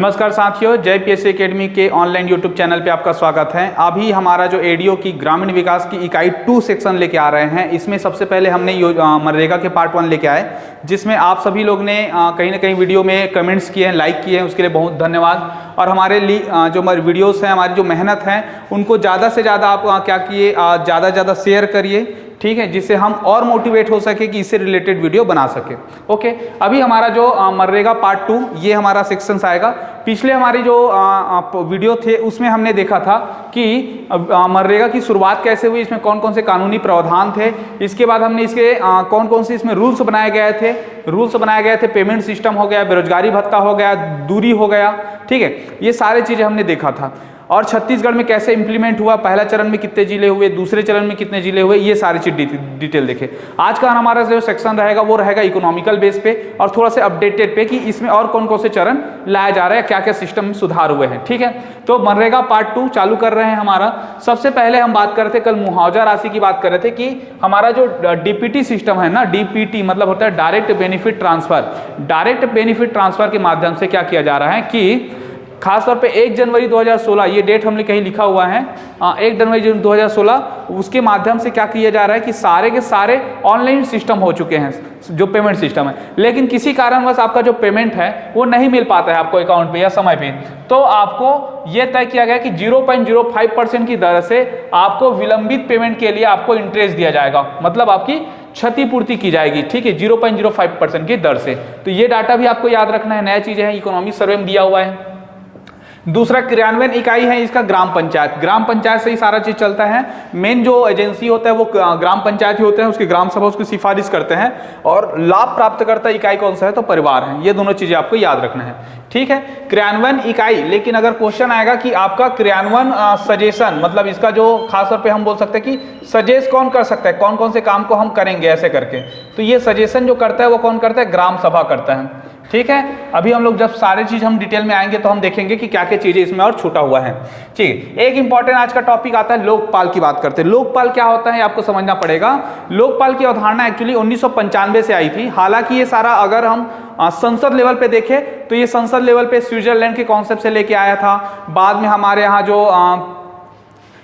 नमस्कार साथियों, जय पीएससी एकेडमी के ऑनलाइन यूट्यूब चैनल पे आपका स्वागत है। अभी हमारा जो एडीओ की ग्रामीण विकास की इकाई 2 सेक्शन लेके आ रहे हैं। इसमें सबसे पहले हमने मनरेगा के पार्ट 1 लेके आए, जिसमें आप सभी लोग ने कहीं ना कहीं वीडियो में कमेंट्स किए हैं, लाइक किए हैं, उसके लिए बहुत धन्यवाद। और हमारे लिए जो हमारे वीडियोस हैं, हमारी जो मेहनत है, उनको ज़्यादा से ज़्यादा आप क्या किए, ज़्यादा से ज़्यादा शेयर करिए, ठीक है, जिससे हम और मोटिवेट हो सके कि इससे रिलेटेड वीडियो बना सके। ओके, अभी हमारा जो मनरेगा पार्ट 2 ये हमारा सेक्शंस आएगा। पिछले हमारी जो वीडियो थे उसमें हमने देखा था कि मनरेगा की शुरुआत कैसे हुई, इसमें कौन कौन से कानूनी प्रावधान थे, इसके बाद हमने इसके कौन कौन से इसमें रूल्स बनाए गए थे, पेमेंट सिस्टम हो गया, बेरोजगारी भत्ता हो गया, दूरी हो गया, ठीक है, ये सारे चीज़ें हमने देखा था। और छत्तीसगढ़ में कैसे इंप्लीमेंट हुआ, पहला चरण में कितने जिले हुए, दूसरे चरण में कितने जिले हुए, ये सारी चीज डिटेल देखे। आज का हमारा जो सेक्शन रहेगा वो रहेगा इकोनॉमिकल बेस पे और थोड़ा सा अपडेटेड पे कि इसमें और कौन कौन से चरण लाया जा रहा है, क्या क्या सिस्टम में सुधार हुए हैं, ठीक है। तो मनरेगा पार्ट 2 चालू कर रहे हैं हमारा। सबसे पहले हम बात कर रहे थे, कल मुआवजा राशि की बात कर रहे थे कि हमारा जो डीपीटी सिस्टम है ना, डीपीटी मतलब होता है direct benefit transfer. Direct benefit transfer के माध्यम से क्या किया जा रहा है कि खासतौर पे 1 जनवरी 2016 ये डेट हमने कहीं लिखा हुआ है, 1 जनवरी 2016, उसके माध्यम से क्या किया जा रहा है कि सारे के सारे ऑनलाइन सिस्टम हो चुके हैं, जो पेमेंट सिस्टम है। लेकिन किसी कारणवश आपका जो पेमेंट है वो नहीं मिल पाता है आपको अकाउंट पे या समय पे, तो आपको ये तय किया गया कि 0.05% की दर से आपको विलंबित पेमेंट के लिए आपको इंटरेस्ट दिया जाएगा, मतलब आपकी क्षतिपूर्ति की जाएगी, ठीक है, 0.05% की दर से। तो ये डाटा भी आपको याद रखना है, नया चीजें हैं, इकोनॉमिक सर्वे में दिया हुआ है। दूसरा क्रियान्वयन इकाई है इसका ग्राम पंचायत। ग्राम पंचायत से ही सारा चीज चलता है। मेन जो एजेंसी होता है वो ग्राम पंचायत ही होते हैं, उसकी ग्राम सभा उसकी सिफारिश करते हैं, और लाभ प्राप्त करता इकाई कौन सा है, तो परिवार है। ये दोनों चीजें आपको याद रखना है, ठीक है। क्रियान्वयन इकाई, लेकिन अगर क्वेश्चन आएगा कि आपका क्रियान्वयन सजेशन, मतलब इसका जो खासतौर पे हम बोल सकते हैं कि सजेस्ट कौन कर सकता है, कौन कौन से काम को हम करेंगे ऐसे करके, तो ये सजेशन जो करता है वो कौन करता है, ग्राम सभा करता है, ठीक है। अभी हम लोग जब सारे चीज हम डिटेल में आएंगे तो हम देखेंगे कि क्या क्या चीजें इसमें और छूटा हुआ है, ठीक है। एक इंपॉर्टेंट आज का टॉपिक आता है लोकपाल की बात करते हैं। लोकपाल क्या होता है आपको समझना पड़ेगा। लोकपाल की अवधारणा एक्चुअली 1995 से आई थी। हालांकि ये सारा अगर हम संसद लेवल पे देखें तो ये संसद लेवल पे स्विट्जरलैंड के कॉन्सेप्ट से लेके आया था। बाद में हमारे यहाँ जो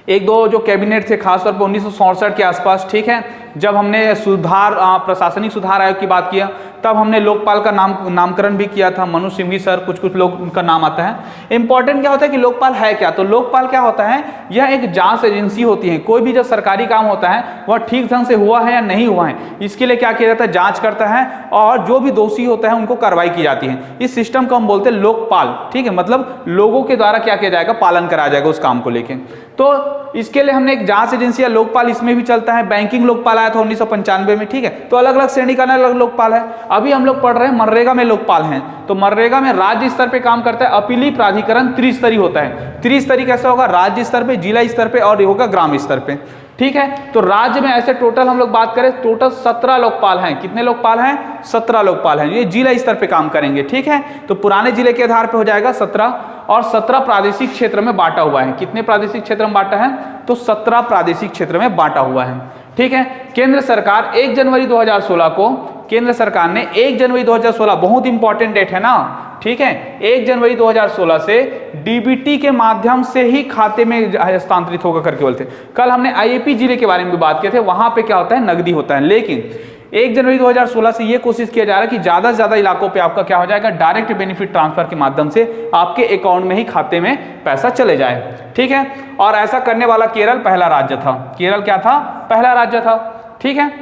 एक दो जो कैबिनेट थे, खासतौर पर 1967 के आसपास, ठीक है, जब हमने सुधार प्रशासनिक सुधार आयोग की बात किया तब हमने लोकपाल का नामकरण भी किया था। मनु सिंघवी सर, कुछ लोग उनका नाम आता है। इंपॉर्टेंट क्या होता है कि लोकपाल है क्या, तो लोकपाल क्या होता है, यह एक जांच एजेंसी होती है। कोई भी जब सरकारी काम होता है वह ठीक ढंग से हुआ है या नहीं हुआ है, इसके लिए क्या किया जाता है, जांच करता है, और जो भी दोषी होता है उनको कार्रवाई की जाती है। इस सिस्टम को हम बोलते हैं लोकपाल, ठीक है, मतलब लोगों के द्वारा क्या किया जाएगा, पालन कराया जाएगा उस काम को लेके। तो इसके लिए हमने एक जांच एजेंसी या लोकपाल इसमें भी चलता है। बैंकिंग लोकपाल आया था 1995 में, ठीक है। तो अलग अलग श्रेणी का अलग लोकपाल है। अभी हम लोग पढ़ रहे हैं मनरेगा में लोकपाल हैं। तो मनरेगा में राज्य स्तर पे काम करता है अपीली प्राधिकरण, त्रिस्तरीय होता है। त्रिस्तरीय कैसे होगा, राज्य स्तर पे, जिला स्तर पे और ये होगा ग्राम स्तर पे, ठीक है। तो राज्य में ऐसे टोटल हम लोग बात करें, टोटल 17 लोकपाल हैं। कितने लोकपाल हैं, 17 लोकपाल हैं। ये जिला स्तर पे काम करेंगे, ठीक है। तो पुराने जिले के आधार पे हो जाएगा 17, और 17 प्रादेशिक क्षेत्र में बांटा हुआ है। कितने प्रादेशिक क्षेत्र में बांटा है, तो 17 प्रादेशिक क्षेत्र में बांटा हुआ है, ठीक है। केंद्र सरकार 1 जनवरी 2016 को, केंद्र सरकार ने 1 जनवरी 2016, बहुत इंपॉर्टेंट डेट है ना, ठीक है, 1 जनवरी 2016 से डीबीटी के माध्यम से ही खाते में हस्तांतरित होगा करके बोलते हैं। कल हमने आईएपी जिले के बारे में भी बात किए थे, वहां पे क्या होता है, नगदी होता है। लेकिन 1 जनवरी 2016 से ये कोशिश किया जा रहा है कि ज्यादा से ज्यादा इलाकों पे आपका क्या हो जाएगा, डायरेक्ट बेनिफिट ट्रांसफर के माध्यम से आपके अकाउंट में ही खाते में पैसा चले जाए, ठीक है। और ऐसा करने वाला केरल पहला राज्य था। केरल क्या था, पहला राज्य था, ठीक है।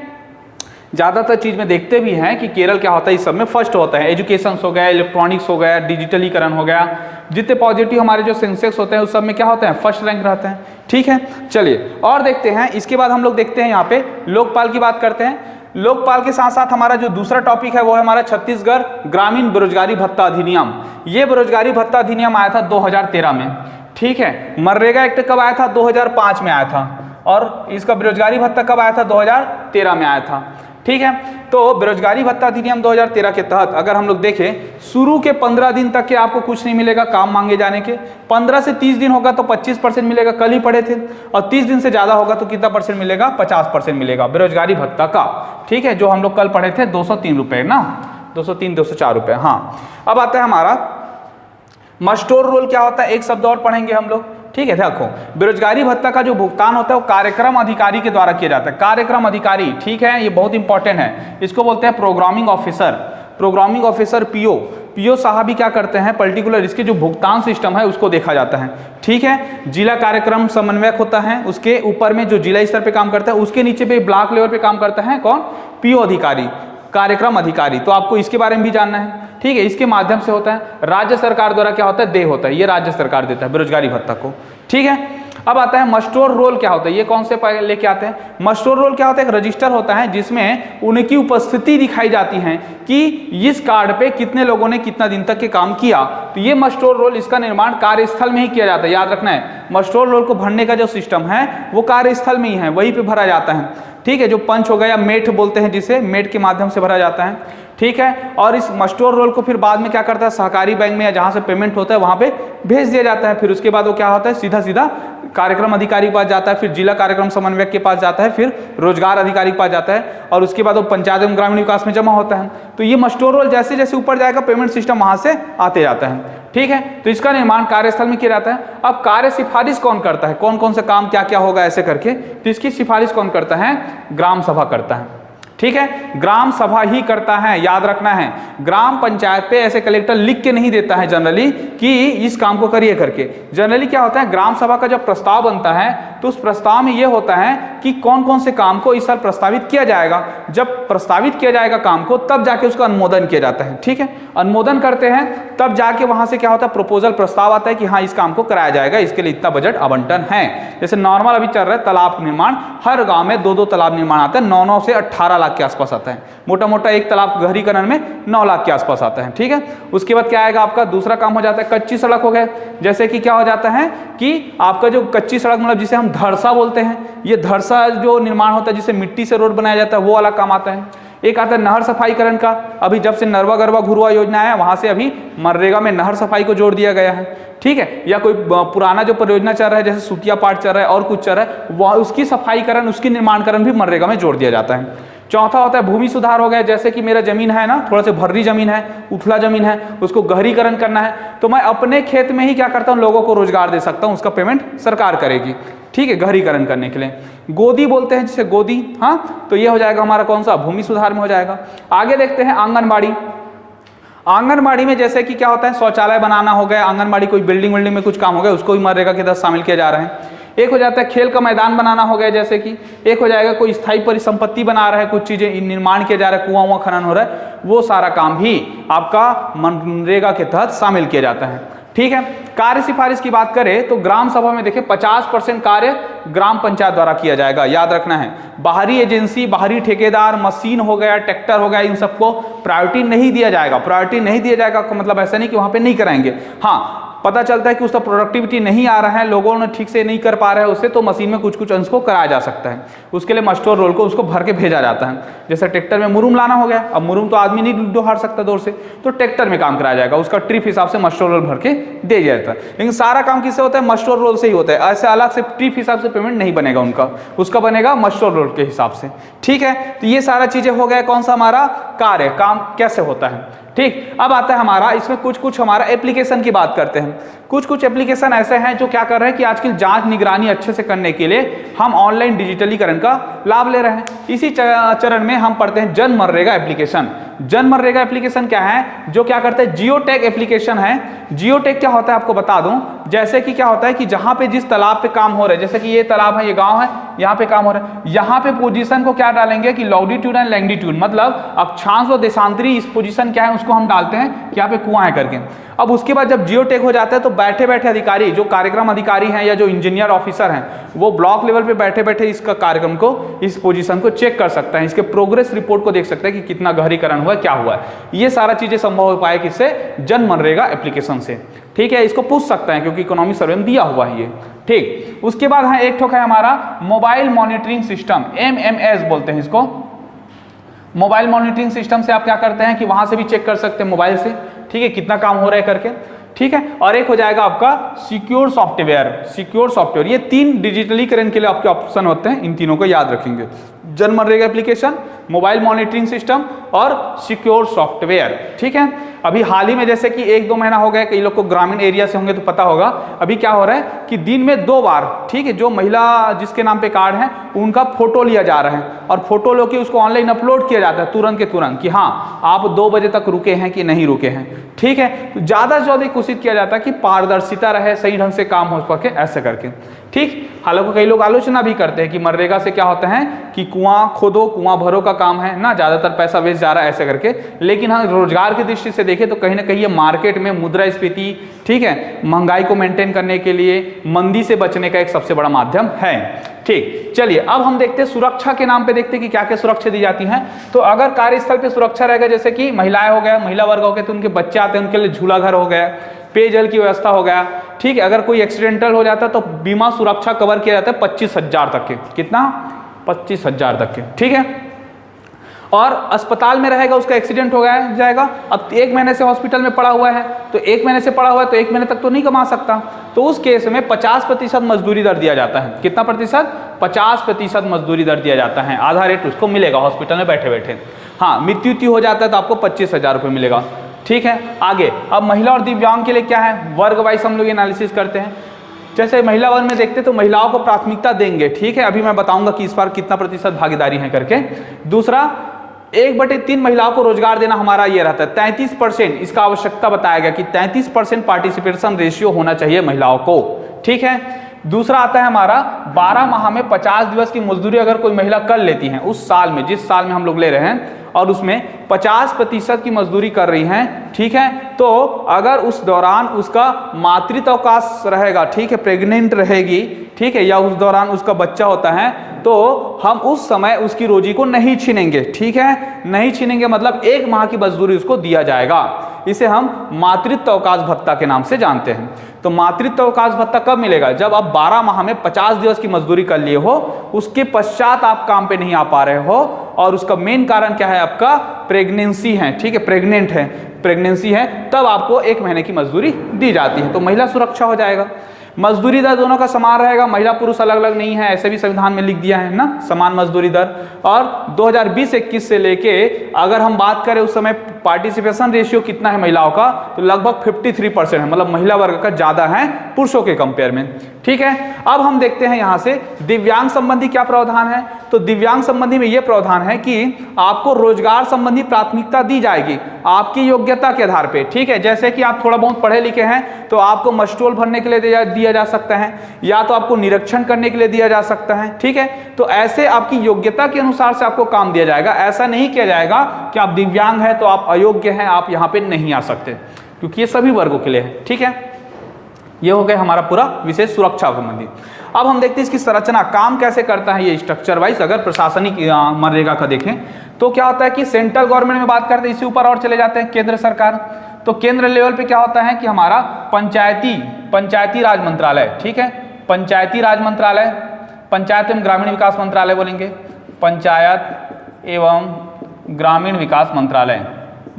ज्यादातर चीज में देखते भी हैं कि केरल क्या होता है, इस सब में फर्स्ट होता है। एजुकेशन हो गया, इलेक्ट्रॉनिक्स हो गया, डिजिटलीकरण हो गया, जितने पॉजिटिव हमारे जो सेंसेक्स होते हैं उस सब में क्या होते हैं, फर्स्ट रैंक रहते हैं, ठीक है। चलिए और देखते हैं। इसके बाद हम लोग देखते हैं यहाँ पे लोकपाल की बात करते हैं। लोकपाल के साथ साथ हमारा जो दूसरा टॉपिक है वो है हमारा छत्तीसगढ़ ग्रामीण बेरोजगारी भत्ता अधिनियम। ये बेरोजगारी भत्ता अधिनियम आया था 2013 में, ठीक है। मनरेगा एक्ट कब आया था, 2005 में आया था, और इसका बेरोजगारी भत्ता कब आया था, 2013 में आया था, ठीक है। तो बेरोजगारी भत्ता अधिनियम 2013 के तहत अगर हम लोग देखें, शुरू के 15 दिन तक के आपको कुछ नहीं मिलेगा काम मांगे जाने के। 15 से 30 दिन होगा तो 25% मिलेगा, कल ही पढ़े थे। और 30 दिन से ज्यादा होगा तो कितना परसेंट मिलेगा, 50% मिलेगा बेरोजगारी भत्ता का, ठीक है। जो हम लोग कल पढ़े थे 203 रुपए ना, 203 204 रुपए। हाँ, अब आता है हमारा मस्टोर रोल क्या होता है, एक शब्द और पढ़ेंगे हम लोग, ठीक है। देखो, बेरोजगारी भत्ता का जो भुगतान होता है वो कार्यक्रम अधिकारी के द्वारा किया जाता है। कार्यक्रम अधिकारी, ठीक है, ये बहुत इंपॉर्टेंट है, इसको बोलते हैं programming officer. Programming officer PO, PO साहब भी क्या करते हैं, पर्टिकुलर इसके जो भुगतान सिस्टम है उसको देखा जाता है, ठीक है। जिला कार्यक्रम समन्वयक होता है, उसके ऊपर में जो जिला स्तर पे काम करता है, उसके नीचे पे ब्लॉक लेवल पे काम करता है कौन, पीओ अधिकारी, कार्यक्रम अधिकारी। तो आपको इसके बारे में भी जानना है, ठीक है। इसके माध्यम से होता है, राज्य सरकार द्वारा क्या होता है, देय होता है, ये राज्य सरकार देता है बेरोजगारी भत्ता को, ठीक है। अब आता है मस्टोर रोल क्या होता है, ये कौन से लेके आते हैं। मस्टोर रोल क्या होता है, एक रजिस्टर होता है जिसमें उनकी उपस्थिति दिखाई जाती है कि इस कार्ड पे कितने लोगों ने कितना दिन तक के काम किया। तो ये मस्टोर रोल, इसका निर्माण कार्यस्थल में ही किया जाता है, याद रखना है। मस्टोर रोल को भरने का जो सिस्टम है वो कार्यस्थल में ही है, वहीं पे भरा जाता है, ठीक है। जो पंच हो गया, मेट बोलते हैं जिसे, मेट के माध्यम से भरा जाता है, ठीक है। और इस मस्टोर रोल को फिर बाद में क्या करता है, सहकारी बैंक में या जहां से पेमेंट होता है वहां पे भेज दिया जाता है। फिर उसके बाद वो क्या होता है, सीधा सीधा कार्यक्रम अधिकारी के पास जाता है, फिर जिला कार्यक्रम समन्वयक के पास जाता है, फिर रोजगार अधिकारी के पास जाता है, और उसके बाद वो पंचायत एवं ग्रामीण विकास में जमा होता है। तो ये मस्टोर रोल जैसे जैसे ऊपर जाएगा, पेमेंट सिस्टम वहां से आते जाता है, ठीक है। तो इसका निर्माण कार्यस्थल में किया जाता है। अब कार्य सिफारिश कौन करता है, कौन कौन से काम क्या क्या होगा ऐसे करके, तो इसकी सिफारिश कौन करता है, ग्राम सभा करता है, ठीक है। ग्राम सभा ही करता है, याद रखना है। ग्राम पंचायत पे ऐसे कलेक्टर लिख के नहीं देता है जनरली कि इस काम को करिए करके। जनरली क्या होता है, ग्राम सभा का जब प्रस्ताव बनता है तो उस प्रस्ताव में यह होता है कि कौन कौन से काम को इस साल प्रस्तावित किया जाएगा। जब प्रस्तावित किया जाएगा काम को, तब जाके उसका अनुमोदन किया जाता है, ठीक है। अनुमोदन करते हैं, तब जाके वहां से क्या होता है, प्रपोजल प्रस्ताव आता है कि हाँ इस काम को कराया जाएगा, इसके लिए इतना बजट आवंटन है। जैसे नॉर्मल अभी चल रहा है तालाब निर्माण, हर गांव में 2-2 तालाब निर्माण आता है, 9 से 18 लाख के आसपास आता है। मोटा मोटा एक तालाब गहरीकरण में 9 लाख के आसपास आता है, ठीक है। उसके बाद क्या आएगा, आपका दूसरा काम हो जाता है कच्ची सड़क हो गया। जैसे कि क्या हो जाता है कि आपका जो कच्ची सड़क, मतलब जिसे हम धरसा बोलते हैं, ये धरसा जो निर्माण होता है जिसे मिट्टी से रोड बनाया जाता है, वो वाला काम आता है। एक आता है नहर सफाईकरण का, अभी जब से नरवा गरवा घुरवा योजना है वहां से अभी मनरेगा में नहर सफाई को जोड़ दिया गया है, ठीक है। या कोई पुराना जो परियोजना चल रहा है, जैसे सुतिया पाठ चल रहा है और कुछ चल रहा है, वह उसकी सफाईकरण, उसकी निर्माणकरण भी मनरेगा में जोड़ दिया जाता है। चौथा होता है भूमि सुधार हो गया। जैसे कि मेरा जमीन है ना, थोड़ा सा भर्री जमीन है, उथला जमीन है, उसको गहरीकरण करना है, तो मैं अपने खेत में ही क्या करता हूँ, लोगों को रोजगार दे सकता हूँ, उसका पेमेंट सरकार करेगी, ठीक है, गहरीकरण करने के लिए। गोदी बोलते हैं जिसे, गोदी, हाँ, तो ये हो जाएगा हमारा कौन सा, भूमि सुधार में हो जाएगा। आगे देखते हैं आंगनबाड़ी। आंगनबाड़ी में जैसे कि क्या होता है, शौचालय बनाना हो गया, आंगनबाड़ी कोई बिल्डिंग में कुछ काम हो गया, उसको भी मनरेगा के तहत शामिल किया जा रहा है। एक हो जाता है खेल का मैदान बनाना हो गया, जैसे कि एक हो जाएगा कोई स्थायी परिसंपत्ति बना रहा है, कुछ चीजें निर्माण किया जा रहा है, कुआं खनन हो रहा है, वो सारा काम भी आपका मनरेगा के तहत शामिल किया जाता है, ठीक है। कार्य सिफारिश की बात करें तो ग्राम सभा में देखिए 50% कार्य ग्राम पंचायत द्वारा किया जाएगा, याद रखना है। बाहरी एजेंसी, बाहरी ठेकेदार, मशीन हो गया, ट्रैक्टर हो गया, इन सबको प्रायोरिटी नहीं दिया जाएगा। प्रायोरिटी नहीं दिया जाएगा मतलब ऐसा नहीं कि वहां पे नहीं कराएंगे, हाँ, पता चलता है कि उसका प्रोडक्टिविटी नहीं आ रहा है, लोगों ने ठीक से नहीं कर पा रहे हैं उससे, तो मशीन में कुछ कुछ अंश को कराया जा सकता है। उसके लिए मस्टोर रोल को उसको भर के भेजा जाता है। जैसे ट्रैक्टर में मुरुम लाना हो गया, अब मुरुम तो आदमी नहीं डोहार सकता दूर से, तो ट्रैक्टर में काम कराया जाएगा, उसका ट्रिप हिसाब से मस्टोर रोल भर के दे जाता है। लेकिन सारा काम किससे होता है, मस्टोर रोल से ही होता है। ऐसे अलग से ट्रिप हिसाब से पेमेंट नहीं बनेगा उनका, उसका बनेगा मस्टोर रोल के हिसाब से, ठीक है। तो ये सारा चीजें हो गया, कौन सा हमारा कार्य, काम कैसे होता है, ठीक। अब आता है हमारा, इसमें कुछ कुछ हमारा एप्लीकेशन की बात करते हैं। कुछ कुछ एप्लीकेशन ऐसे हैं जो क्या कर रहे हैं कि आजकल जांच निगरानी अच्छे से करने के लिए हम ऑनलाइन डिजिटलीकरण का लाभ ले रहे हैं। इसी चरण में हम पढ़ते हैं जन मनरेगा एप्लीकेशन। जन मनरेगा एप्लीकेशन क्या है, जो क्या करते हैं, जियो टैग एप्लीकेशन है। जियो टैग क्या होता है आपको बता दूं, जैसे कि क्या होता है कि जहां पे जिस तालाब पे काम हो रहा है, जैसे कि ये तालाब है, ये गांव है, यहाँ पे काम हो रहा है, यहाँ पे पोजीशन को क्या डालेंगे कि लॉन्गिट्यूड एंड लैंगिट्यूड, मतलब अक्षांश और देशांतरी इस पोजीशन क्या है उसको हम डालते हैं कि यहाँ पे कुआं है करके। अब उसके बाद जब जियो टैग हो जाता है तो बैठे बैठे अधिकारी, जो कार्यक्रम अधिकारी हैं या जो इंजीनियर ऑफिसर हैं, वो ब्लॉक लेवल पे बैठे बैठे इसका कार्यक्रम को, इस पोजीशन को चेक कर सकते हैं, इसके प्रोग्रेस रिपोर्ट को देख सकते हैं कि कितना गहरीकरण हुआ है, क्या हुआ है। ये सारा चीजें संभव हो पाए किससे, जन मनरेगा एप्लीकेशन से, ठीक है। इसको पूछ सकते हैं क्योंकि इकोनॉमिक सर्वे में दिया हुआ है ये, ठीक। उसके बाद है एक ठोक है हमारा मोबाइल मॉनिटरिंग सिस्टम, MMS बोलते हैं इसको। मोबाइल मॉनिटरिंग सिस्टम से आप क्या करते हैं कि वहां से भी चेक कर सकते हैं मोबाइल से, ठीक है, कितना काम हो रहा है करके, ठीक है। और एक हो जाएगा आपका सिक्योर सॉफ्टवेयर। सिक्योर सॉफ्टवेयर, ये 3 डिजिटलीकरण के लिए आपके ऑप्शन होते हैं, इन तीनों को याद रखेंगे, जन MNREGA application, mobile monitoring system और सिक्योर सॉफ्टवेयर, ठीक है। अभी हाल ही में जैसे कि 1-2 महीना हो गया, कई लोग को ग्रामीण एरिया से होंगे तो पता होगा, अभी क्या हो रहा है कि दिन में 2 बार, ठीक है, जो महिला जिसके नाम पे कार्ड है उनका फोटो लिया जा रहा है और फोटो लेके उसको ऑनलाइन अपलोड किया जाता है तुरंत के तुरंत कि हाँ आप 2 बजे तक रुके हैं कि नहीं रुके हैं, ठीक है। तो ज़्यादा से ज़्यादा कोशिश किया जाता है कि पारदर्शिता रहे, सही ढंग से काम हो सके, ऐसे करके, ठीक। हालांकि कई लोग आलोचना भी करते हैं कि मनरेगा से क्या होता है कि कुआं खोदो कुआं भरो का काम है ना, ज़्यादातर पैसा वेस्ट जा रहा है ऐसे करके। लेकिन हाँ, रोजगार की दृष्टि से देखें तो कहीं ना कहीं ये मार्केट में मुद्रास्फीति, ठीक है, महंगाई को मेंटेन करने के लिए, मंदी से बचने का एक सबसे बड़ा माध्यम है, ठीक। चलिए अब हम देखते हैं सुरक्षा के नाम पे, देखते हैं कि क्या क्या सुरक्षा दी जाती है। तो अगर कार्यस्थल पे सुरक्षा रहेगा, जैसे कि महिलाएं हो गया, महिला वर्ग हो गया, तो उनके बच्चे आते हैं उनके लिए झूला घर हो गया, पेयजल की व्यवस्था हो गया, ठीक है। अगर कोई एक्सीडेंटल हो जाता है तो बीमा सुरक्षा कवर किया जाता है 25,000 तक के, कितना, 25,000 तक के, ठीक है। और अस्पताल में रहेगा, उसका एक्सीडेंट हो गया जाएगा, अब 1 महीने से हॉस्पिटल में पड़ा हुआ है, तो 1 महीने से पड़ा हुआ है तो 1 महीने तक तो नहीं कमा सकता, तो उस केस में 50% मजदूरी दर दिया जाता है। कितना प्रतिशत, 50% मजदूरी दर दिया जाता है, आधा रेट उसको मिलेगा हॉस्पिटल में बैठे बैठे। हाँ, मृत्यु हो जाता है तो आपको 25,000 रुपये मिलेगा, ठीक है। आगे अब महिला और दिव्यांग के लिए क्या है, वर्ग वाइज हम लोग एनालिसिस करते हैं। जैसे महिला वर्ग में देखते तो महिलाओं को प्राथमिकता देंगे, ठीक है, अभी मैं बताऊंगा कि इस बार कितना प्रतिशत भागीदारी है करके। दूसरा, 1/3 महिलाओं को रोजगार देना हमारा ये रहता है, 33% इसका आवश्यकता बताया गया कि 33% पार्टिसिपेशन रेशियो होना चाहिए महिलाओं को, ठीक है। दूसरा आता है हमारा 12 माह में 50 दिवस की मजदूरी अगर कोई महिला कर लेती है उस साल में, जिस साल में हम लोग ले रहे हैं, और उसमें 50% की मजदूरी कर रही हैं, ठीक है, तो अगर उस दौरान उसका मातृत्व अवकाश रहेगा, ठीक है, प्रेग्नेंट रहेगी, ठीक है, या उस दौरान उसका बच्चा होता है, तो हम उस समय उसकी रोजी को नहीं छीनेंगे, ठीक है, नहीं छीनेंगे, मतलब 1 माह की मजदूरी उसको दिया जाएगा। इसे हम मातृत्व अवकाश भत्ता के नाम से जानते हैं। तो मातृत्व अवकाश भत्ता कब मिलेगा, जब आप 12 माह में 50 दिवस की मजदूरी कर लिए हो, उसके पश्चात आप काम पे नहीं आ पा रहे हो, और उसका मेन कारण क्या है, आपका प्रेगनेंसी है, ठीक है, प्रेग्नेंट है, प्रेगनेंसी है, तब आपको 1 महीने की मजदूरी दी जाती है, तो महिला सुरक्षा हो जाएगा। मजदूरी दर दोनों का समान रहेगा, महिला पुरुष अलग अलग नहीं है, ऐसे भी संविधान में लिख दिया है ना, समान मजदूरी दर। और 2020-21 से लेके अगर हम बात करें उस समय पार्टिसिपेशन रेशियो कितना है महिलाओं का, तो लगभग 53% है, मतलब महिला वर्ग का ज़्यादा है पुरुषों के कंपेयर में, ठीक है। अब हम देखते हैं यहाँ से दिव्यांग संबंधी क्या प्रावधान है। तो दिव्यांग संबंधी में ये प्रावधान है कि आपको रोजगार संबंधी प्राथमिकता दी जाएगी आपकी योग्यता के आधार पे, ठीक है। जैसे कि आप थोड़ा बहुत पढ़े लिखे हैं तो आपको मस्टोल भरने के लिए दिया जा सकता है, या तो आपको निरीक्षण करने के लिए दिया जा सकता है, ठीक है। तो ऐसे आपकी योग्यता के अनुसार से आपको काम दिया जाएगा। ऐसा नहीं किया जाएगा कि आप दिव्यांग हैं तो आप अयोग्य हैं, आप यहाँ पे नहीं आ सकते, क्योंकि ये सभी वर्गों के लिए है, ठीक है। ये हो गया हमारा पूरा विशेष सुरक्षा संबंधी। अब हम देखते हैं इसकी संरचना, काम कैसे करता है ये स्ट्रक्चर वाइज। अगर प्रशासनिक मनरेगा का देखें तो क्या होता है कि सेंट्रल गवर्नमेंट में बात करते हैं, इसी ऊपर और चले जाते हैं केंद्र सरकार। तो केंद्र लेवल पे क्या होता है कि हमारा पंचायती राज मंत्रालय, ठीक है, पंचायती राज मंत्रालय, पंचायत एवं ग्रामीण विकास मंत्रालय बोलेंगे, पंचायत एवं ग्रामीण विकास मंत्रालय,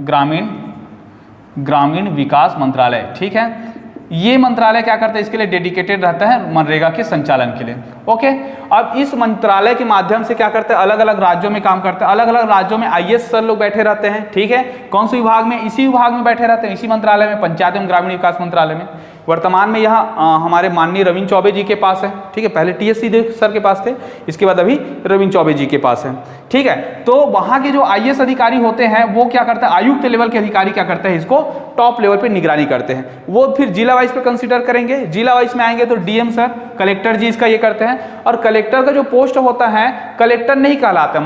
ग्रामीण विकास मंत्रालय, ठीक है। ये मंत्रालय क्या करता है, इसके लिए डेडिकेटेड रहता है मनरेगा के संचालन के लिए, ओके। अब इस मंत्रालय के माध्यम से क्या करते हैं, अलग अलग राज्यों में काम करते हैं, अलग अलग राज्यों में IAS सर लोग बैठे रहते हैं, ठीक है। कौन से विभाग में, इसी विभाग में बैठे रहते हैं, इसी मंत्रालय में, पंचायत एवं ग्रामीण विकास मंत्रालय में। वर्तमान में यहाँ हमारे माननीय रविंद्र चौबे जी के पास है, ठीक है, पहले TSC सर के पास थे, इसके बाद अभी रविंद्र चौबे जी के पास है, ठीक है। तो वहाँ के जो IAS अधिकारी होते हैं वो क्या करते हैं, आयुक्त लेवल के अधिकारी क्या करते हैं, इसको टॉप लेवल पे निगरानी करते हैं। वो फिर जिला वाइज पे कंसीडर करेंगे, जिला वाइज में आएंगे तो DM सर, कलेक्टर जी इसका ये करते हैं। और कलेक्टर का जो पोस्ट होता है कलेक्टर नहीं कहलाता है,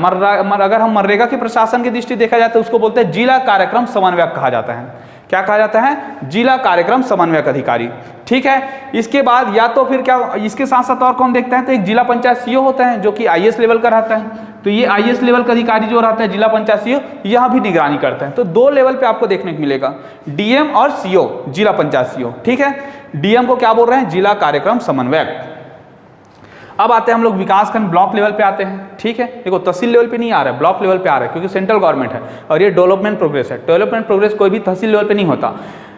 अगर हम मनरेगा के प्रशासन की दृष्टि देखा जाए तो उसको बोलते हैं जिला कार्यक्रम समन्वयक कहा जाता है। क्या कहा जाता है, जिला कार्यक्रम समन्वयक अधिकारी, ठीक है। इसके बाद या तो फिर क्या, इसके साथ साथ और कौन देखता है, तो एक जिला पंचायत CO होता है जो कि IAS लेवल का रहता है। तो ये IAS लेवल का अधिकारी जो रहता है जिला पंचायत CO, यहाँ भी निगरानी करता है। तो 2 लेवल पे आपको देखने को मिलेगा, DM और CO, जिला पंचायत CO, ठीक है। DM को क्या बोल रहे हैं, जिला कार्यक्रम समन्वयक। अब आते हैं हम लोग विकासखंड ब्लॉक लेवल पे आते हैं, ठीक है। देखो तहसील लेवल पे नहीं आ रहा है, ब्लॉक लेवल पे आ रहा है, क्योंकि सेंट्रल गवर्नमेंट है और ये डेवलपमेंट प्रोग्रेस है। डेवलपमेंट प्रोग्रेस कोई भी तहसील लेवल पे नहीं होता।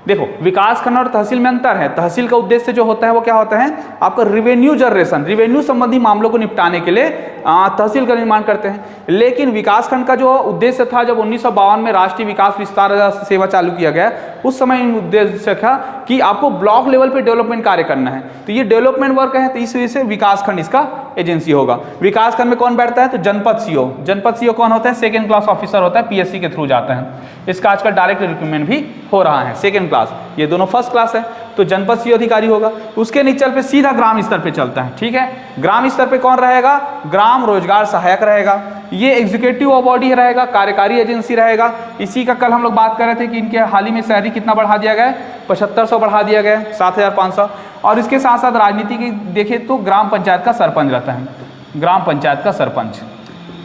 देखो विकासखंड और तहसील में अंतर है। तहसील का उद्देश्य जो होता है वो क्या होता है, आपका रिवेन्यू जनरेशन, रिवेन्यू संबंधी मामलों को निपटाने के लिए तहसील का निर्माण करते हैं। लेकिन विकासखंड का जो उद्देश्य था, जब 1952 में राष्ट्रीय विकास विस्तार सेवा चालू किया गया, उस समय उद्देश्य था कि आपको ब्लॉक लेवल पे डेवलपमेंट कार्य करना है। तो ये डेवलपमेंट वर्क है, तो इस वजह से विकासखंड इसका एजेंसी होगा। विकासखंड में कौन बैठता है, तो जनपद सीओ। जनपद सीओ कौन होता है, सेकेंड क्लास ऑफिसर होता है, पीएससी के थ्रू जाता है। इसका आजकल डायरेक्ट रिक्रूटमेंट भी हो रहा है, सेकेंड क्लास, ये दोनों फर्स्ट क्लास है। तो जनपद सीओ अधिकारी होगा। उसके नीचे पे सीधा ग्राम स्तर पे चलता है, ठीक है। ग्राम स्तर पे कौन रहेगा, ग्राम रोजगार सहायक रहेगा। ये एग्जीक्यूटिव बॉडी रहेगा, कार्यकारी एजेंसी रहेगा। इसी का कल हम लोग बात कर रहे थे कि इनके हाल ही में सैलरी कितना बढ़ा दिया गया है, 7500 बढ़ा दिया गया है, 7500। और इसके साथ साथ राजनीति की देखें तो ग्राम पंचायत का सरपंच रहता है, ग्राम पंचायत का सरपंच,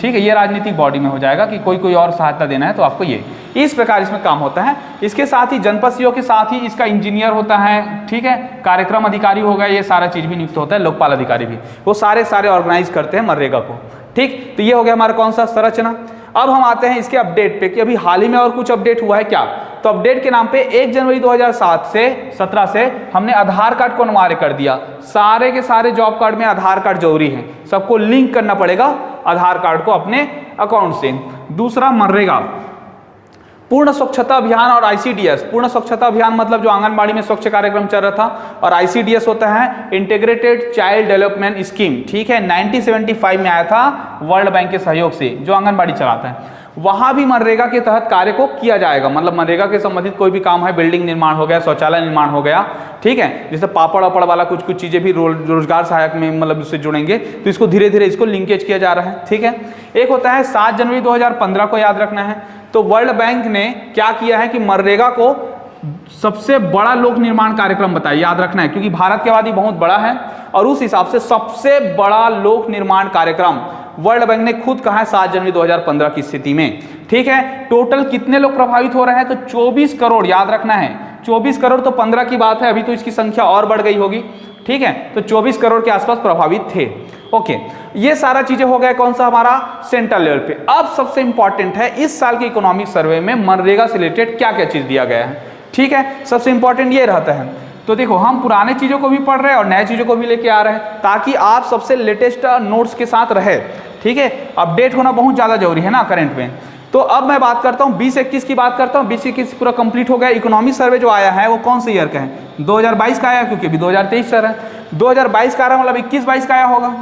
ठीक है। ये राजनीतिक बॉडी में हो जाएगा कि कोई और सहायता देना है तो आपको ये, इस प्रकार इसमें काम होता है। इसके साथ ही जनपद सीओ के साथ ही इसका इंजीनियर होता है, ठीक है। कार्यक्रम अधिकारी होगा, ये सारा चीज भी नियुक्त होता है। लोकपाल अधिकारी भी, वो सारे ऑर्गेनाइज करते हैं मनरेगा को, ठीक। तो ये हो गया हमारा कौन सा, संरचना। अब हम आते हैं इसके अपडेट पे कि अभी हाल ही में और कुछ अपडेट हुआ है क्या। तो अपडेट के नाम पे 1 जनवरी 2017 से हमने आधार कार्ड को अनिवार्य कर दिया। सारे के सारे जॉब कार्ड में आधार कार्ड जरूरी है, सबको लिंक करना पड़ेगा आधार कार्ड को अपने अकाउंट से। दूसरा मनरेगा, पूर्ण स्वच्छता अभियान और आईसीडीएस। पूर्ण स्वच्छता अभियान मतलब जो आंगनबाड़ी में स्वच्छ कार्यक्रम चल रहा था, और आईसीडीएस होता है इंटीग्रेटेड चाइल्ड डेवलपमेंट स्कीम, ठीक है। 1975 में आया था वर्ल्ड बैंक के सहयोग से, जो आंगनबाड़ी चलाता है। वहां भी मनरेगा के तहत कार्य को किया जाएगा, मतलब मनरेगा के संबंधित कोई भी काम है, बिल्डिंग निर्माण हो गया, शौचालय निर्माण हो गया, ठीक है। जैसे पापड़ वापड़ वाला कुछ चीजें भी रोजगार सहायक में मतलब उससे जुड़ेंगे, तो इसको धीरे धीरे इसको लिंकेज किया जा रहा है, ठीक है। एक होता है 7 जनवरी 2015 को याद रखना है। तो वर्ल्ड बैंक ने क्या किया है कि मनरेगा को सबसे बड़ा लोक निर्माण कार्यक्रम बताया, याद रखना है, क्योंकि भारत की आबादी बहुत बड़ा है और उस हिसाब से सबसे बड़ा लोक निर्माण कार्यक्रम वर्ल्ड बैंक ने खुद कहा है 7 जनवरी 2015 की स्थिति में, ठीक है। टोटल कितने लोग प्रभावित हो रहे हैं, तो 24 करोड़, याद रखना है 24 करोड़। तो 15 की बात है, अभी तो इसकी संख्या और बढ़ गई होगी, ठीक है। तो 24 करोड़ के आसपास प्रभावित थे, ओके। ये सारा चीजें हो गया कौन सा, हमारा सेंट्रल लेवल पे। अब सबसे इंपॉर्टेंट है इस साल के इकोनॉमिक सर्वे में मनरेगा से रिलेटेड क्या क्या चीज दिया गया है, ठीक है। सबसे इंपॉर्टेंट ये रहता है। तो देखो हम पुराने चीजों को भी पढ़ रहे हैं और नए चीजों को भी लेके आ रहे हैं, ताकि आप सबसे लेटेस्ट नोट्स के साथ रहे, ठीक है। अपडेट होना बहुत ज्यादा जरूरी है ना करंट में। तो अब मैं बात करता हूँ 2021 की बात करता हूँ। 2021 पूरा कंप्लीट हो गया। इकोनॉमिक सर्वे जो आया है वो कौन से ईयर का है, 2022 का आया, क्योंकि अभी 2023 चल रहा है। 2022 का आ रहा मतलब 21-22 का आया होगा,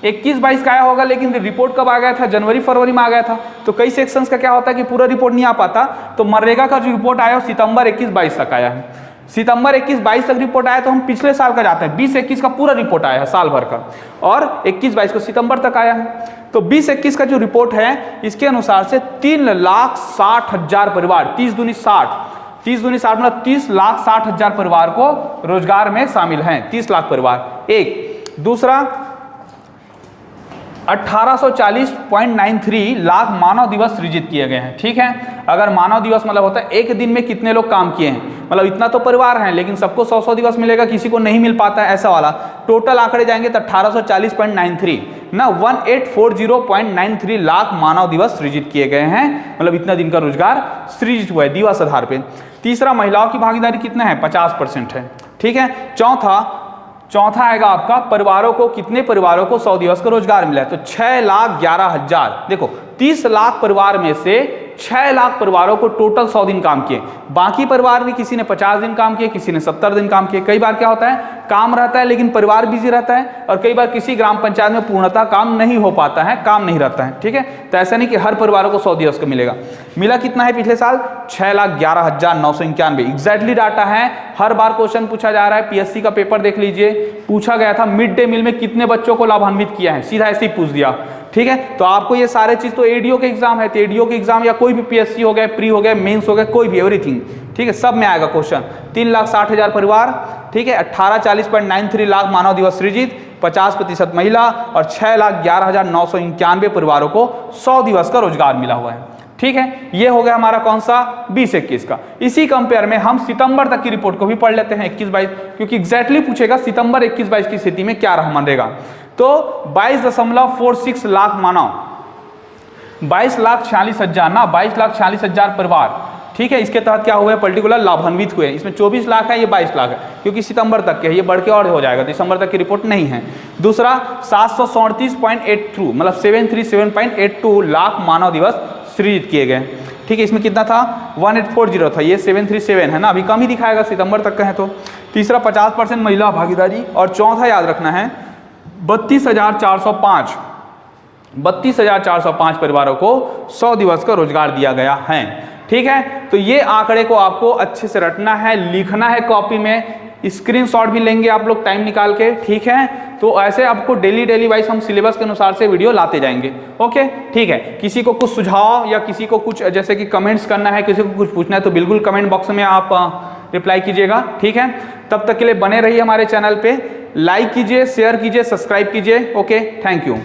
21-22 का आया होगा। लेकिन रिपोर्ट कब आ गया था, जनवरी-फरवरी में आ गया था। तो कई सेक्शंस का क्या होता है कि पूरा रिपोर्ट नहीं आ पाता। तो मनरेगा का जो रिपोर्ट आया सितंबर 21-22 तक आया है। सितंबर 21-22 तक रिपोर्ट आया, तो हम पिछले साल का जाते हैं। 20-21 का पूरा रिपोर्ट आया है साल भर का, और 21-22 को सितंबर तक आया है। तो 20-21 का जो रिपोर्ट है इसके अनुसार से 3,60,000 परिवार, 30 दूनी 60 मतलब 30,60,000 परिवार को रोजगार में शामिल हैं। 30 लाख परिवार। एक दूसरा 1840.93 लाख मानव दिवस सृजित किए गए हैं, ठीक है। अगर मानव दिवस मतलब होता है एक दिन में कितने लोग काम किए हैं, मतलब इतना तो परिवार है लेकिन सबको 100 दिवस मिलेगा, किसी को नहीं मिल पाता है, ऐसा वाला टोटल आंकड़े जाएंगे तो 1840.93 ना 1840.93 लाख मानव दिवस सृजित किए गए हैं, मतलब इतना दिन का रोजगार सृजित हुआ है दिवस आधार पे। तीसरा महिलाओं की भागीदारी कितना है, 50% है, ठीक है। चौथा आएगा आपका परिवारों को, कितने परिवारों को 100 दिवस का रोजगार मिला है, तो 6,11,000। देखो 30 लाख परिवार में से 6 लाख परिवारों को टोटल 100 दिन काम किए। बाकी परिवार ने किसी ने 50 दिन काम किए, किसी ने 70 दिन काम किए। कई बार क्या होता है काम रहता है लेकिन परिवार बिजी रहता है, और कई बार किसी ग्राम पंचायत में पूर्णतः काम नहीं हो पाता है, काम नहीं रहता है, ठीक है। तो ऐसा नहीं कि हर परिवारों को 100 दिवस का मिलेगा। मिला कितना है पिछले साल, 6,11,991। एग्जैक्टली डाटा है, हर बार क्वेश्चन पूछा जा रहा है। पीएससी का पेपर देख लीजिए, पूछा गया था मिड डे मील में कितने बच्चों को लाभान्वित किया है, सीधा ऐसे ही पूछ दिया, ठीक है। तो आपको ये सारे चीज, तो एडीओ के एग्जाम है, तो एडीओ के एग्जाम या कोई भी पीएससी हो गया, प्री हो गया, मेंस हो गया, कोई भी एवरीथिंग, ठीक है, सब में आएगा क्वेश्चन। 3,60,000 परिवार, ठीक है। 1840.93 लाख मानव दिवस सृजित, 50% महिला, और 6,11,991 परिवारों को 100 दिवस का रोजगार मिला हुआ है, ठीक है। ये हो गया हमारा कौन सा 20-21 का। इसी कंपेयर में हम सितंबर तक की रिपोर्ट को भी पढ़ लेते हैं 21-22, क्योंकि एग्जैक्टली पूछेगा सितंबर 21-22 की स्थिति में क्या रहा मनरेगा। तो 22.46 लाख मानव, 22,46,000 ना, 22,46,000 परिवार, ठीक ठीक है, इसके तहत क्या हुए, पर्टिकुलर लाभान्वित हुए। इसमें 24 लाख है, ये 22 लाख है, क्योंकि सितंबर तक के है, ये बढ़ के और हो जाएगा, दिसंबर तक की रिपोर्ट नहीं है। दूसरा 737.82 मतलब 737.82 लाख मानव दिवस सृजित किए गए। ठीक है, इसमें कितना था 1840 था, ये 737 है ना, अभी कम ही दिखाएगा, सितंबर तक का है तो। तीसरा 50% महिला भागीदारी, और चौथा याद रखना है 32,405 परिवारों को 100 दिवस का रोजगार दिया गया है। ठीक है, तो ये आंकड़े को आपको अच्छे से रटना है, लिखना है कॉपी में, स्क्रीनशॉट भी लेंगे आप लोग टाइम निकाल के। ठीक है, तो ऐसे आपको डेली वाइज हम सिलेबस के अनुसार से वीडियो लाते जाएंगे। ओके, ठीक है। किसी को कुछ सुझाव या किसी को कुछ जैसे कि कमेंट्स करना है, किसी को कुछ पूछना है, तो बिल्कुल कमेंट बॉक्स में आप रिप्लाई कीजिएगा। ठीक है, तब तक के लिए बने रहिए हमारे चैनल पे, लाइक कीजिए, शेयर कीजिए, सब्सक्राइब कीजिए। Okay, thank you.